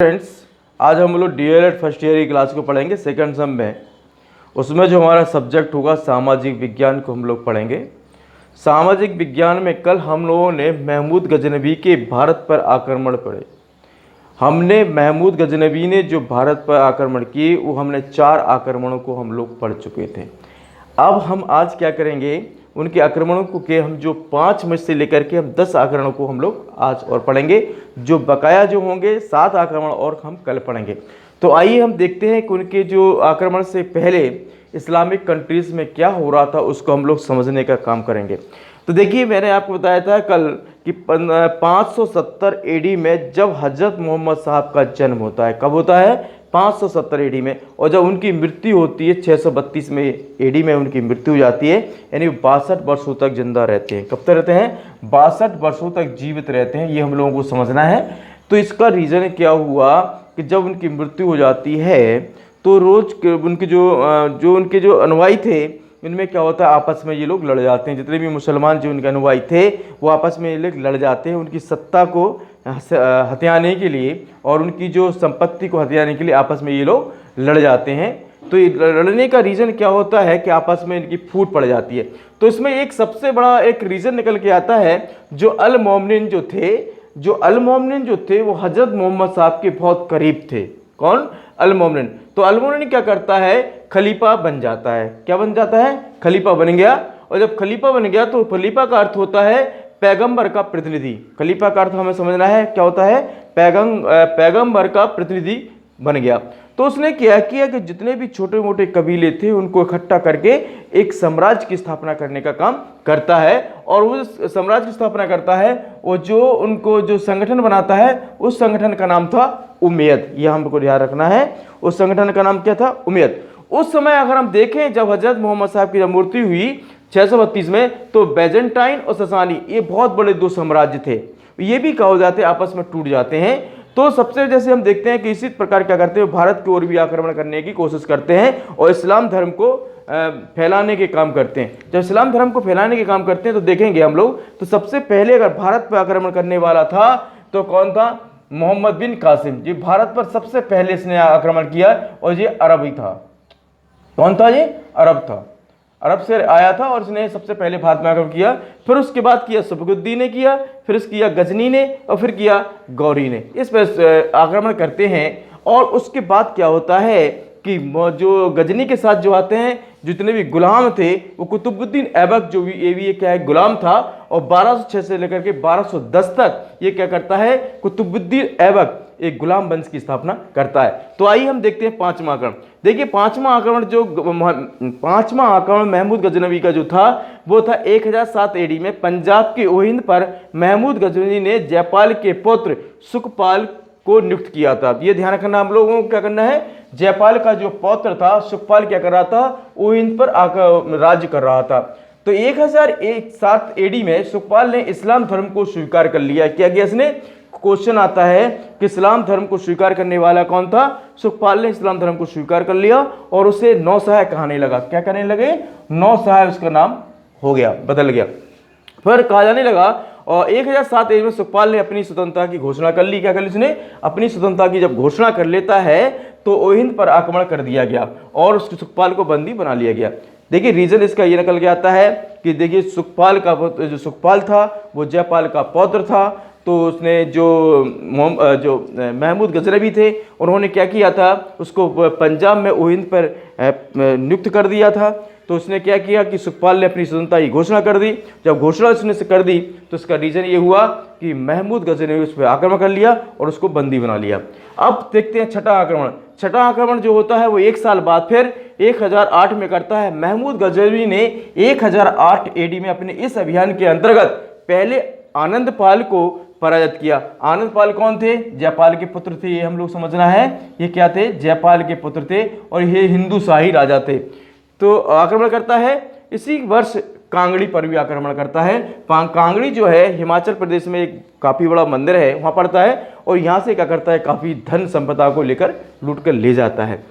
Friends, आज हम लोग डीएलएड फर्स्ट ईयर की क्लास को पढ़ेंगे। सेकंड सेम में उसमें जो हमारा सब्जेक्ट होगा सामाजिक विज्ञान को हम लोग पढ़ेंगे। सामाजिक विज्ञान में कल हम लोगों ने महमूद गजनवी के भारत पर आक्रमण पढ़े। हमने महमूद गजनवी ने जो भारत पर आक्रमण किए वो हमने 4 आक्रमणों को हम लोग पढ़ चुके थे। अब हम आज क्या करेंगे, उनके आक्रमणों को के हम जो 5 में से लेकर के हम 10 आक्रमणों को हम लोग आज और पढ़ेंगे। जो बकाया जो होंगे 7 आक्रमण और हम कल पढ़ेंगे। तो आइए हम देखते हैं कि उनके जो आक्रमण से पहले इस्लामिक कंट्रीज़ में क्या हो रहा था उसको हम लोग समझने का काम करेंगे। तो देखिए, मैंने आपको बताया था कल कि 570 एडी में जब हजरत मोहम्मद साहब का जन्म होता है। कब होता है? 570 एडी में। और जब उनकी मृत्यु होती है 632 में एडी में उनकी मृत्यु हो जाती है, यानी 62 वर्षों तक जिंदा रहते हैं। कब तक रहते हैं? 62 वर्षों तक जीवित रहते हैं। ये हम लोगों को समझना है। तो इसका रीज़न क्या हुआ कि जब उनकी मृत्यु हो जाती है तो रोज़ उनके उनके जो अनुयायी थे इनमें क्या होता है, आपस में ये लोग लड़ जाते हैं। जितने भी मुसलमान जो उनके अनुयायी थे वो आपस में ये लोग लड़ जाते हैं उनकी सत्ता को हथियाने के लिए और उनकी जो संपत्ति को हथियाने के लिए आपस में ये लोग लड़ जाते हैं। तो ये लड़ने का रीज़न क्या होता है कि आपस में इनकी फूट पड़ जाती है। तो इसमें एक सबसे बड़ा एक रीज़न निकल के आता है, जो अल मोमिनीन जो थे वो हजरत मोहम्मद साहब के बहुत करीब थे। कौन? अल मोमिनीन। तो अल मोमिनीन क्या करता है? खलीफा बन जाता है। क्या बन जाता है? खलीफा बन गया। और जब खलीफा बन गया तो खलीफा का अर्थ होता है पैगंबर का प्रतिनिधि। खलीफा का अर्थ हमें समझना है क्या होता है? पैगंबर का प्रतिनिधि बन गया। तो उसने क्या किया कि जितने भी छोटे मोटे कबीले थे उनको इकट्ठा करके एक साम्राज्य की स्थापना करने का काम करता है। और वो साम्राज्य की स्थापना करता है, वो जो संगठन बनाता है उस संगठन का नाम था उमैयद। यह हमको ध्यान रखना है। उस संगठन का नाम क्या था? उमैयद। उस समय अगर हम देखें जब हजरत मोहम्मद साहब की जब मृत्यु हुई 632 में, तो बैजेंटाइन और ससानी ये बहुत बड़े 2 साम्राज्य थे। ये भी कहा जाते आपस में टूट जाते हैं। तो सबसे जैसे हम देखते हैं कि इसी प्रकार क्या करते हैं, भारत की ओर भी आक्रमण करने की कोशिश करते हैं और इस्लाम धर्म को फैलाने के काम करते हैं। जब इस्लाम धर्म को फैलाने के काम करते हैं तो देखेंगे हम लोग, तो सबसे पहले अगर भारत पर आक्रमण करने वाला था तो कौन था? मोहम्मद बिन कासिम। जी भारत पर सबसे पहले इसने आक्रमण किया और ये अरब ही था। कौन था? ये अरब था। अरब से आया था और इसने सबसे पहले भारत में आक्रमण किया। फिर उसके बाद किया सबकुद्दीन ने किया, फिर किया गजनी ने और फिर किया गौरी ने। इस पर आक्रमण करते हैं। और उसके बाद क्या होता है कि जो गजनी के साथ जो आते हैं जितने भी गुलाम थे वो कुतुबुद्दीन ऐबक जो भी ये भी क्या है गुलाम था। और 1206 से लेकर के 1210 तक ये क्या करता है? कुतुबुद्दीन ऐबक एक गुलाम वंश की स्थापना करता है। तो आइए हम देखते हैं 5वां आक्रमण। देखिए 5वां आक्रमण महमूद गजनवी का जो था वो था 1007 एडी में पंजाब के ओहिंद पर महमूद गजनवी ने जयपाल के पुत्र सुखपाल को नियुक्त किया था। ये ध्यान रखना हम लोगों को क्या करना है, जयपाल का जो पौत्र था सुखपाल क्या कर रहा था? ओहिंद पर आकर राज्य कर रहा था। तो 1007 एडी में सुखपाल ने इस्लाम धर्म को स्वीकार कर लिया। क्या किया इसने? क्वेश्चन आता है कि इस्लाम धर्म को स्वीकार करने वाला कौन था? सुखपाल ने इस्लाम धर्म को स्वीकार कर लिया और उसे नौसहाय कहने लगा। क्या कहने लगे? नौसहाय उसका नाम हो गया, बदल गया। फिर कहा जाने लगा और 1007 में सुखपाल ने अपनी स्वतंत्रता की घोषणा कर ली। क्या कर ली उसने? अपनी स्वतंत्रता की जब घोषणा कर लेता है तो ओहिंद पर आक्रमण कर दिया गया और उस सुखपाल को बंदी बना लिया गया। देखिए रीजन इसका ये निकल के आता है कि देखिए सुखपाल का जो सुखपाल था वो जयपाल का पौत्र था। तो उसने जो महमूद गजनवी थे उन्होंने क्या किया था, उसको पंजाब में ओहिंद पर नियुक्त कर दिया था। तो उसने क्या किया कि सुखपाल ने अपनी स्वतंत्रता की घोषणा कर दी। जब घोषणा उसने से कर दी तो इसका रीज़न ये हुआ कि महमूद गजनवी ने उस पर आक्रमण कर लिया और उसको बंदी बना लिया। अब देखते हैं 6वां आक्रमण। 6वां आक्रमण जो होता है वो 1 साल बाद फिर 1008 में करता है। महमूद गजनवी ने 1008 एडी में अपने इस अभियान के अंतर्गत पहले आनंदपाल को पराजित किया। आनंदपाल कौन थे? जयपाल के पुत्र थे। ये हम लोग समझना है, ये क्या थे? जयपाल के पुत्र थे और ये हिंदू शाही राजा थे। तो आक्रमण करता है। इसी वर्ष कांगड़ी पर भी आक्रमण करता है। कांगड़ी जो है हिमाचल प्रदेश में एक काफ़ी बड़ा मंदिर है, वहाँ पड़ता है और यहाँ से क्या करता है, काफ़ी धन संपदा को लेकर लूट कर ले जाता है।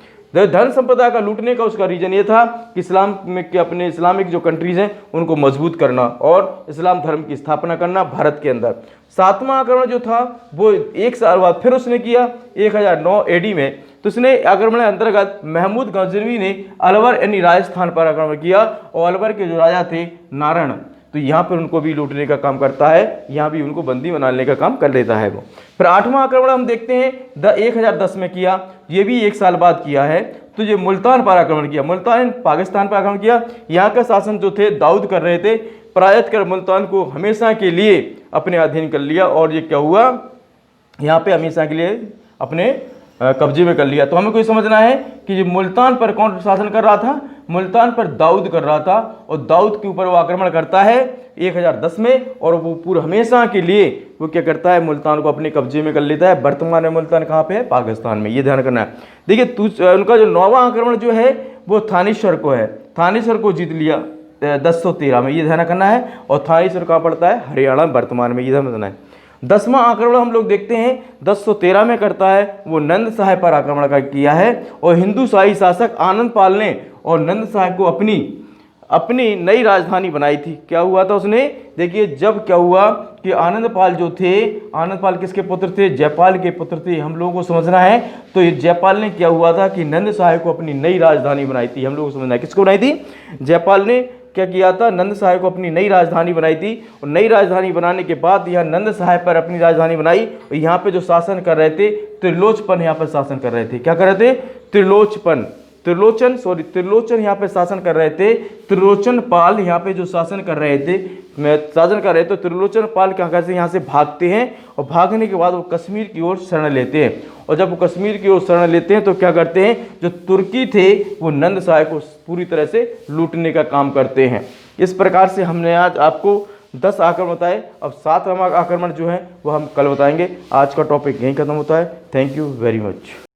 धन संपदा का लूटने का उसका रीजन ये था कि इस्लाम में के अपने इस्लामिक जो कंट्रीज हैं उनको मजबूत करना और इस्लाम धर्म की स्थापना करना भारत के अंदर। 7वां आक्रमण जो था वो 1 साल बाद फिर उसने किया 1009 AD में। तो उसने आक्रमण के अंतर्गत महमूद गजनवी ने अलवर यानी राजस्थान पर आक्रमण किया और अलवर के जो राजा थे नारायण, तो यहाँ पर उनको भी लूटने का काम करता है, यहाँ भी उनको बंदी बनाने का काम कर लेता है वो। फिर 8वां आक्रमण हम देखते हैं 1010 में किया, ये भी 1 साल बाद किया है। तो ये मुल्तान पर आक्रमण किया, मुल्तान पाकिस्तान पर आक्रमण किया। यहाँ का शासन जो थे दाऊद कर रहे थे, पराजित कर मुल्तान को हमेशा के लिए अपने अधीन कर लिया और ये क्या हुआ, यहाँ पे हमेशा के लिए अपने कब्जे में कर लिया। तो हमें कोई समझना है कि ये मुल्तान पर कौन शासन कर रहा था, मुल्तान पर दाऊद कर रहा था और दाऊद के ऊपर वो आक्रमण करता है 1010 में और वो पूरा हमेशा के लिए वो क्या करता है, मुल्तान को अपने कब्जे में कर लेता है। वर्तमान में मुल्तान कहाँ पे है, पाकिस्तान में, ये ध्यान करना है। देखिए उनका जो 9वां आक्रमण जो है वो थानेश्वर को है, थानेश्वर को जीत लिया 1013 में, ये ध्यान करना है। और थानेश्वर कहाँ पड़ता है, हरियाणा वर्तमान में, ये ध्यान रखना है। 10वां आक्रमण हम लोग देखते हैं 1013 में करता है, वो नंद साहिब पर आक्रमण का किया है और हिंदू शाही शासक आनंद पाल ने और नंद साहिब को अपनी नई राजधानी बनाई थी। क्या हुआ था उसने, देखिए जब क्या हुआ कि आनंद पाल जो थे, आनंद पाल किसके पुत्र थे, जयपाल के पुत्र थे, हम लोगों को समझना है। तो ये जयपाल ने क्या हुआ था कि नंद साहिब को अपनी नई राजधानी बनाई थी, हम लोगों को समझना है। किसको बनाई थी, जयपाल ने क्या किया था, नंद साहिब को अपनी नई राजधानी बनाई थी और नई राजधानी बनाने के बाद यहाँ नंद साहिब पर अपनी राजधानी बनाई और यहाँ पे जो शासन कर रहे थे त्रिलोचन यहाँ पर शासन कर रहे थे। क्या कर रहे थे, त्रिलोचन यहाँ पे शासन कर रहे थे। त्रिलोचन पाल यहाँ पे जो शासन कर रहे थे, तो त्रिलोचन पाल क्या से यहाँ से भागते हैं और भागने के बाद वो कश्मीर की ओर शरण लेते हैं और जब वो कश्मीर की ओर शरण लेते हैं तो क्या करते हैं, जो तुर्की थे वो नंद साहिब को पूरी तरह से लूटने का काम करते हैं। इस प्रकार से हमने आज आपको 10 आक्रमण बताए। अब 7वां आक्रमण जो है वो हम कल बताएंगे। आज का टॉपिक यहीं खत्म होता है। Thank you very much.